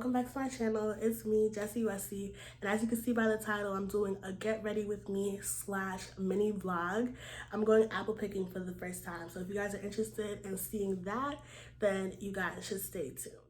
welcome back to my channel. It's me, Jessie Wessie, and as you can see by the title, I'm doing a get ready with me / mini vlog. I'm going apple picking for the first time, so if you guys are interested in seeing that, then you guys should stay tuned.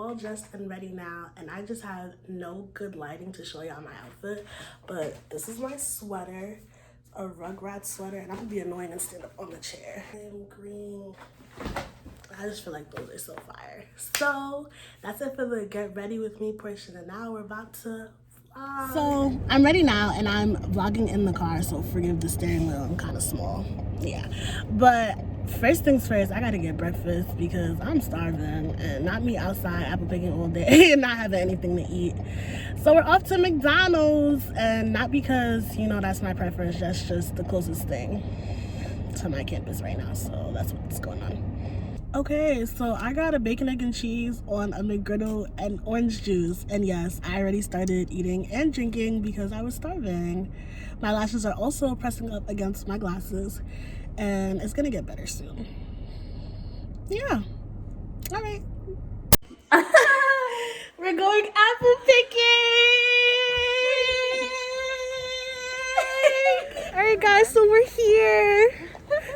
all dressed and ready now, and I just have no good lighting to show y'all my outfit, but this is my sweater, a Rugrat sweater, and I'm gonna be annoying and stand up on the chair. And green, I just feel like those are so fire. So that's it for the get ready with me portion, and now we're about to vlog. So I'm ready now, and I'm vlogging in the car, so forgive the steering wheel, I'm kind of small, yeah. But first things first, I gotta get breakfast because I'm starving, and not me outside apple picking all day and not having anything to eat. So we're off to McDonald's, and not because, you know, that's my preference, that's just the closest thing to my campus right now, so that's what's going on. Okay, so I got a bacon, egg, and cheese on a McGriddle and orange juice. And yes, I already started eating and drinking because I was starving. My lashes are also pressing up against my glasses, and it's gonna get better soon. Yeah. All right. We're going apple picking! All right, guys, so we're here.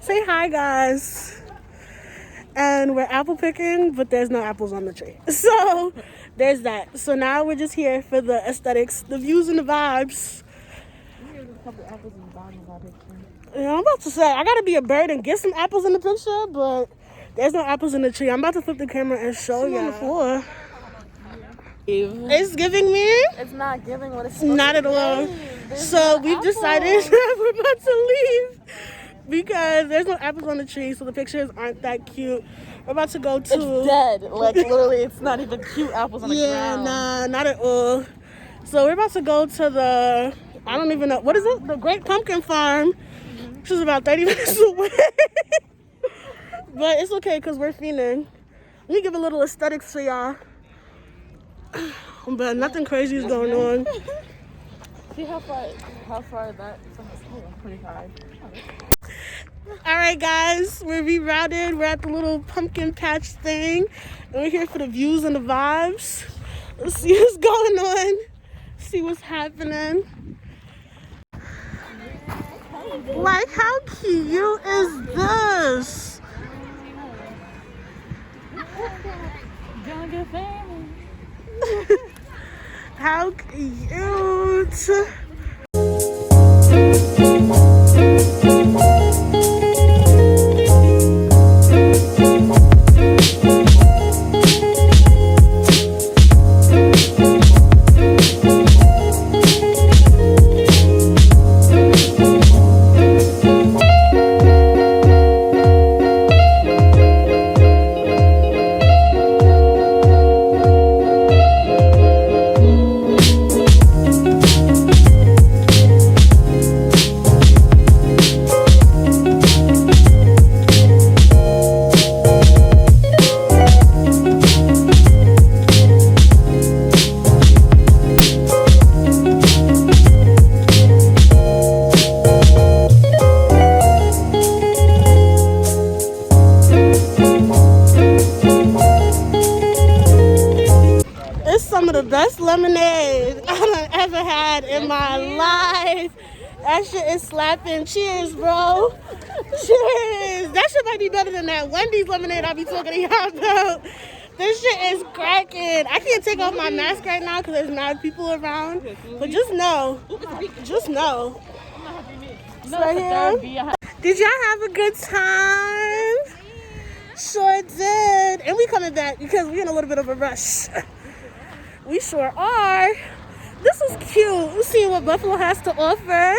Say hi, guys. And we're apple picking, but there's no apples on the tree. So there's that. So now we're just here for the aesthetics, the views, and the vibes. Yeah, I'm about to say, I gotta be a bird and get some apples in the picture, but there's no apples in the tree. I'm about to flip the camera and show you. It's giving me? It's not giving what it's supposed not to at all. be. So we've decided that we're about to leave because there's no apples on the tree, so the pictures aren't that cute. We're about to go to... It's dead. Like, literally, it's not even cute apples on the ground. Yeah, nah, not at all. So we're about to go to the... I don't even know. What is it? The Great Pumpkin Farm, which is about 30 minutes away. But it's okay because we're fiending. Let me give a little aesthetics for y'all. But nothing crazy is going on. See how far that is pretty high. All right, guys, we're rerouted. We're at the little pumpkin patch thing, and we're here for the views and the vibes. Let's see what's going on, see what's happening. Like, how cute is this? How cute. Some of the best lemonade I've ever had in my life. That shit is slapping. Cheers, bro. Cheers. That shit might be better than that Wendy's lemonade I be talking to y'all about. This shit is cracking. I can't take off my mask right now because there's mad people around. But just know. Just know. Right here. Did y'all have a good time? Sure did. And we coming back because we're in a little bit of a rush. We sure are. This is cute. We'll see what Buffalo has to offer.